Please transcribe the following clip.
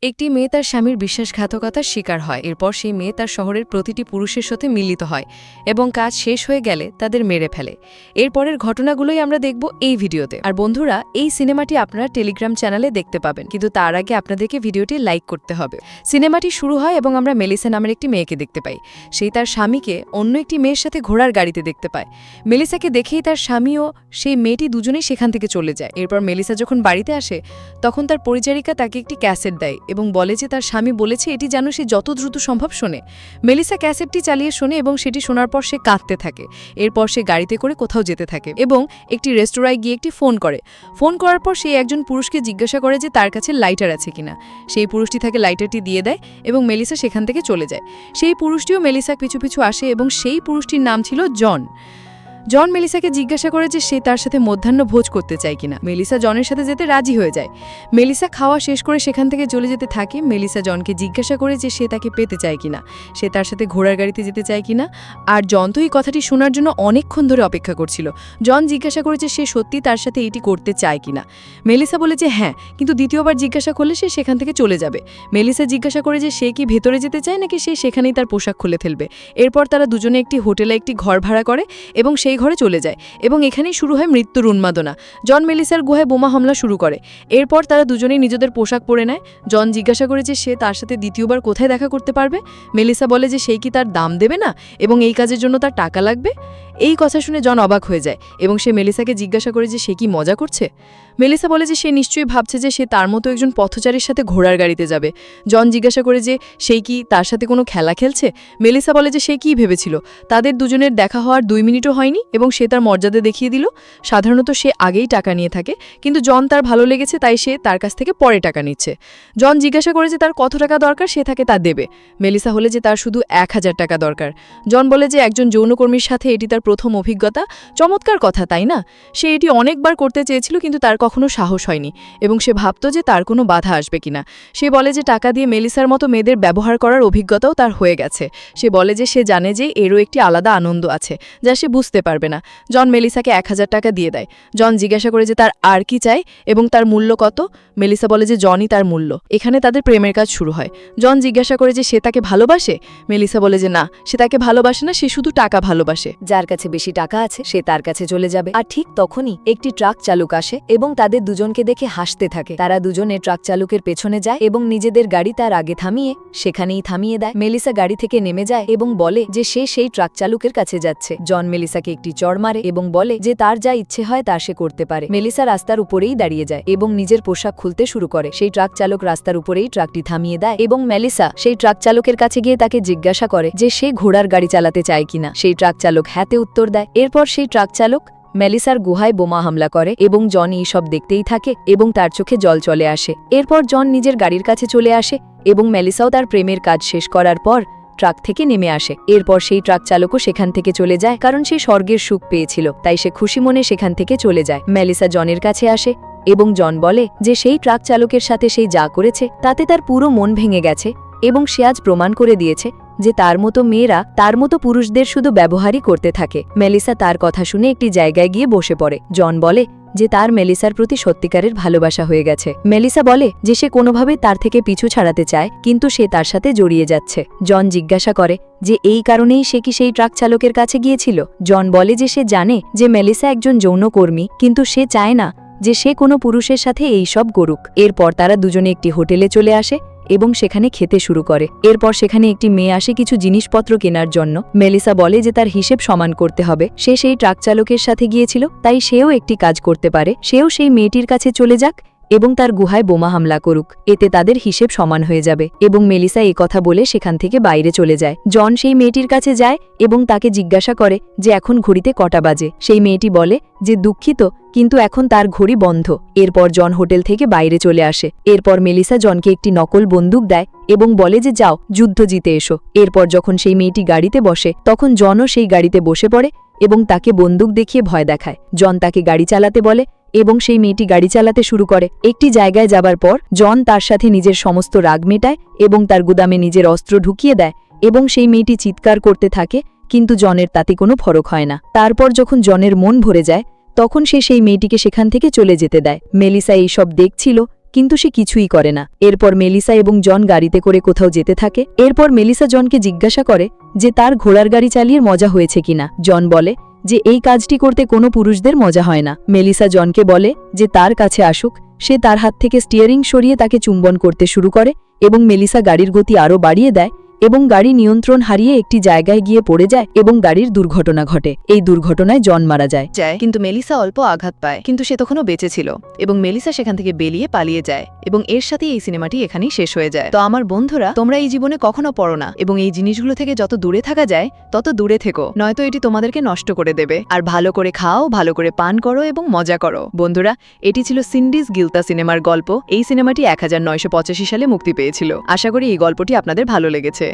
একটি মেয়ে তার স্বামীর বিশ্বাসঘাতকতার শিকার হয়। এরপর সেই মেয়ে তার শহরের প্রতিটি পুরুষের সাথে মিলিত হয় এবং কাজ শেষ হয়ে গেলে তাদের মেরে ফেলে। এরপরের ঘটনাগুলোই আমরা দেখব এই ভিডিওতে। আর বন্ধুরা, এই সিনেমাটি আপনারা টেলিগ্রাম চ্যানেলে দেখতে পাবেন, কিন্তু তার আগে আপনাদেরকে ভিডিওটি লাইক করতে হবে। সিনেমাটি শুরু হয় এবং আমরা মেলিসা নামের একটি মেয়েকে দেখতে পাই। সেই তার স্বামীকে অন্য একটি মেয়ের সাথে ঘোড়ার গাড়িতে দেখতে পায়। মেলিসাকে দেখেই তার স্বামী ও সেই মেয়েটি দুজনেই সেখান থেকে চলে যায়। এরপর মেলিসা যখন বাড়িতে আসে তখন তার পরিচারিকা তাকে একটি ক্যাসেট দেয় এবং বলে যে তার স্বামী বলেছে এটি যেন সে যত দ্রুত সম্ভব শোনে। মেলিসা ক্যাসেটটি চালিয়ে শোনে এবং সেটি শোনার পর সে কাঁদতে থাকে। এরপর সে গাড়িতে করে কোথাও যেতে থাকে এবং একটি রেস্তোরাঁয় গিয়ে একটি ফোন করার পর সে একজন পুরুষকে জিজ্ঞাসা করে যে তার কাছে লাইটার আছে কিনা। সেই পুরুষটি তাকে লাইটারটি দিয়ে দেয় এবং মেলিসা সেখান থেকে চলে যায়। সেই পুরুষটিও মেলিসা পিছু পিছু আসে এবং সেই পুরুষটির নাম ছিল জন। মেলিসাকে জিজ্ঞাসা করে যে সে তার সাথে মধ্যাহ্ন ভোজ করতে চায় কিনা। মেলিসা জনের সাথে যেতে রাজি হয়ে যায়। মেলিসা খাওয়া শেষ করে সেখান থেকে চলে যেতে থাকে। মেলিসা জনকে জিজ্ঞাসা করে যে সে তাকে পেতে চায় কিনা, সে তার সাথে ঘোড়ার গাড়িতে যেতে চায় কিনা। আর জন তো এই কথাটি শোনার জন্য অনেকক্ষণ ধরে অপেক্ষা করছিল। জন জিজ্ঞাসা করে যে সে সত্যি তার সাথে এটি করতে চায় কিনা। মেলিসা বলে যে হ্যাঁ, কিন্তু দ্বিতীয়বার জিজ্ঞাসা করলে সে সেখান থেকে চলে যাবে। মেলিসা জিজ্ঞাসা করে যে সে কি ভেতরে যেতে চায় নাকি সে সেখানেই তার পোশাক খুলে ফেলবে। এরপর তারা দুজনে একটি হোটেলে একটি ঘর ভাড়া করে এবং সেই ঘরে চলে যায় এবং এখানেই শুরু হয় মৃত্যুর উন্মাদনা। জন মেলিসার গুহায় বোমা হামলা শুরু করে। এরপর তারা দুজনেই নিজেদের পোশাক পরে নেয়। জন জিজ্ঞাসা করে যে সে তার সাথে দ্বিতীয়বার কোথায় দেখা করতে পারবে। মেলিসা বলে যে সেই কি তার দাম দেবে না এবং এই কাজের জন্য তার টাকা লাগবে। এই কথা শুনে জন অবাক হয়ে যায় এবং সে মেলিসাকে জিজ্ঞাসা করে যে সে কি মজা করছে। মেলিসা বলে যে সে নিশ্চয়ই ভাবছে যে সে তার মতো একজন পথচারীর সাথে ঘোড়ার গাড়িতে যাবে। জন জিজ্ঞাসা করে যে সেই কি তার সাথে কোনো খেলা খেলছে। মেলিসা বলে যে সে কী ভেবেছিল। তাদের দুজনের দেখা হওয়ার 2 মিনিটও হয়নি এবং সে তার মর্যাদা দেখিয়ে দিল। সাধারণত সে আগেই টাকা নিয়ে থাকে, কিন্তু জন তার ভালো লেগেছে তাই সে তার কাছ থেকে পরে টাকা নিচ্ছে। জন জিজ্ঞাসা করে যে তার কত টাকা দরকার, সে তাকে তা দেবে। মেলিসা হলে যে তার শুধু 1000 টাকা দরকার। জন বলে যে একজন যৌনকর্মীর সাথে এটি তার প্রথম অভিজ্ঞতা। চমৎকার কথা, তাই না? সে এটি অনেকবার করতে চেয়েছিল কিন্তু তার কখনো সাহস হয়নি এবং সে ভাবত যে তার কোনো বাধা আসবে কিনা। সে বলে যে টাকা দিয়ে মেলিসার মতো মেয়েদের ব্যবহার করার অভিজ্ঞতাও তার হয়ে গেছে। সে বলে যে সে জানে যে এরও একটি আলাদা আনন্দ আছে যা সে বুঝতে পারবে না। জন মেলিসাকে 1000 টাকা দিয়ে দেয়। জন জিজ্ঞাসা করে যে তার আর কি চাই এবং তার মূল্য কত। মেলিসা বলে যে জনই তার মূল্য। এখানে তাদের প্রেমের কাজ শুরু হয়। জন জিজ্ঞাসা করে যে সে তাকে ভালোবাসে। মেলিসা বলে যে না, সে তাকে ভালোবাসে না, সে শুধু টাকা ভালোবাসে। যার কাছে বেশি টাকা আছে সে তার কাছে চলে যাবে। আর ঠিক তখনই একটি ট্রাক চালক আসে এবং তাদের দুজনকে দেখে হাসতে থাকে। তারা দুজনে ট্রাক চালকের পেছনে যায় এবং নিজেদের গাড়ি তার আগে থামিয়ে সেখানেই থামিয়ে দেয়। মেলিসা গাড়ি থেকে নেমে যায় এবং বলে যে সে সেই ট্রাক চালকের কাছে যাচ্ছে। জন মেলিসাকে একটি চড় মারে এবং বলে যে তার যা ইচ্ছে হয় তা সে করতে পারে। মেলিসা রাস্তার উপরেই দাঁড়িয়ে যায় এবং নিজের পোশাক খুলতে শুরু করে। সেই ট্রাক চালক রাস্তার উপরেই ট্রাকটি থামিয়ে দেয় এবং মেলিসা সেই ট্রাক চালকের কাছে গিয়ে তাকে জিজ্ঞাসা করে যে সে ঘোড়ার গাড়ি চালাতে চায় কিনা। সেই ট্রাক চালক হ্যাঁতে উত্তর দেয়। এরপর সেই ট্রাক চালক মেলিসার গুহায় বোমা হামলা করে এবং জন এই সব দেখতেই থাকে এবং তার চোখে জল চলে আসে। এরপর জন নিজের গাড়ির কাছে চলে আসে এবং মেলিসাও তার প্রেমের কাজ শেষ করার পর ট্রাক থেকে নেমে আসে। এরপর সেই ট্রাক চালকও সেখান থেকে চলে যায়, কারণ সে স্বর্গের সুখ পেয়েছিল, তাই সে খুশি মনে সেখান থেকে চলে যায়। মেলিসা জনের কাছে আসে এবং জন বলে যে সেই ট্রাক চালকের সাথে সেই যা করেছে তাতে তার পুরো মন ভেঙে গেছে এবং সে আজ প্রমাণ করে দিয়েছে যে তার মতো মেয়েরা তার মতো পুরুষদের শুধু ব্যবহারই করতে থাকে। মেলিসা তার কথা শুনে একটি জায়গায় গিয়ে বসে পড়ে। জন বলে যে তার মেলিসার প্রতি সত্যিকারের ভালোবাসা হয়ে গেছে। মেলিসা বলে যে সে কোনোভাবে তার থেকে পিছু ছাড়াতে চায়, কিন্তু সে তার সাথে জড়িয়ে যাচ্ছে। জন জিজ্ঞাসা করে যে এই কারণেই সে কি সেই ট্রাক চালকের কাছে গিয়েছিল। জন বলে যে সে জানে যে মেলিসা একজন যৌনকর্মী, কিন্তু সে চায় না যে সে কোনো পুরুষের সাথে এই সব করুক। এরপর তারা দুজনে একটি হোটেলে চলে আসে এবং সেখানে খেতে শুরু করে। এরপর সেখানে একটি মেয়ে আসে কিছু জিনিসপত্র কেনার জন্য। মেলিসা বলে যে তার হিসেব সমান করতে হবে। সে সেই ট্রাক চালকের সাথে গিয়েছিল, তাই সেও একটি কাজ করতে পারে। সেও সেই মেয়েটির কাছে চলে যাক এবং তার গুহায় বোমা হামলা করুক। এতে তাদের হিসেব সমান হয়ে যাবে এবং মেলিসা এই কথা বলে সেখান থেকে বাইরে চলে যায়। জন সেই মেয়েটির কাছে যায় এবং তাকে জিজ্ঞাসা করে যে এখন ঘড়িতে কটা বাজে। সেই মেয়েটি বলে যে দুঃখিত, কিন্তু এখন তার ঘড়ি বন্ধ। এরপর জন হোটেল থেকে বাইরে চলে আসে। এরপর মেলিসা জনকে একটি নকল বন্দুক দেয় এবং বলে যে যাও যুদ্ধ জিতে এসো। এরপর যখন সেই মেয়েটি গাড়িতে বসে তখন জনও সেই গাড়িতে বসে পড়ে এবং তাকে বন্দুক দেখিয়ে ভয় দেখায়। জন তাকে গাড়ি চালাতে বলে এবং সেই মেয়েটি গাড়ি চালাতে শুরু করে। একটি জায়গায় যাবার পর জন তার সাথে নিজের সমস্ত রাগ মেটায় এবং তার গুদামে নিজের অস্ত্র ঢুকিয়ে দেয় এবং সেই মেয়েটি চিৎকার করতে থাকে, কিন্তু জনের তাতে কোনো ফরক হয় না। তারপর যখন জনের মন ভরে যায় তখন সে সেই মেয়েটিকে সেখান থেকে চলে যেতে দেয়। মেলিসা এইসব দেখছিল কিন্তু সে কিছুই করে না। এরপর মেলিসা এবং জন গাড়িতে করে কোথাও যেতে থাকে। এরপর মেলিসা জনকে জিজ্ঞাসা করে যে তার ঘোড়ার গাড়ি চালিয়ে মজা হয়েছে কিনা। জন বলে যে এই কাজটি করতে কোনো পুরুষদের মজা হয় না। মেলিসা জনকে বলে যে তার কাছে আসুক। সে তার হাত থেকে স্টিয়ারিং সরিয়ে তাকে চুম্বন করতে শুরু করে এবং মেলিসা গাড়ির গতি আরও বাড়িয়ে দেয় এবং গাড়ি নিয়ন্ত্রণ হারিয়ে একটি জায়গায় গিয়ে পড়ে যায় এবং গাড়ির দুর্ঘটনা ঘটে। এই দুর্ঘটনায় জন মারা যায়। কিন্তু মেলিসা অল্প আঘাত পায়, কিন্তু সে তখনও বেঁচে ছিল এবং মেলিসা সেখান থেকে বেরিয়ে পালিয়ে যায় এবং এর সাথে এই সিনেমাটি এখানেই শেষ হয়ে যায়। তো আমার বন্ধুরা, তোমরা এই জীবনে কখনো পড়ো না এবং এই জিনিসগুলো থেকে যত দূরে থাকা যায় তত দূরে থেকো, নয়তো এটি তোমাদেরকে নষ্ট করে দেবে। আর ভালো করে খাও, ভালো করে পান করো এবং মজা করো। বন্ধুরা, এটি ছিল সিন্ডিস গিলতা সিনেমার গল্প। এই সিনেমাটি 1985 সালে মুক্তি পেয়েছিল। আশা করি এই গল্পটি আপনাদের ভালো লেগেছে।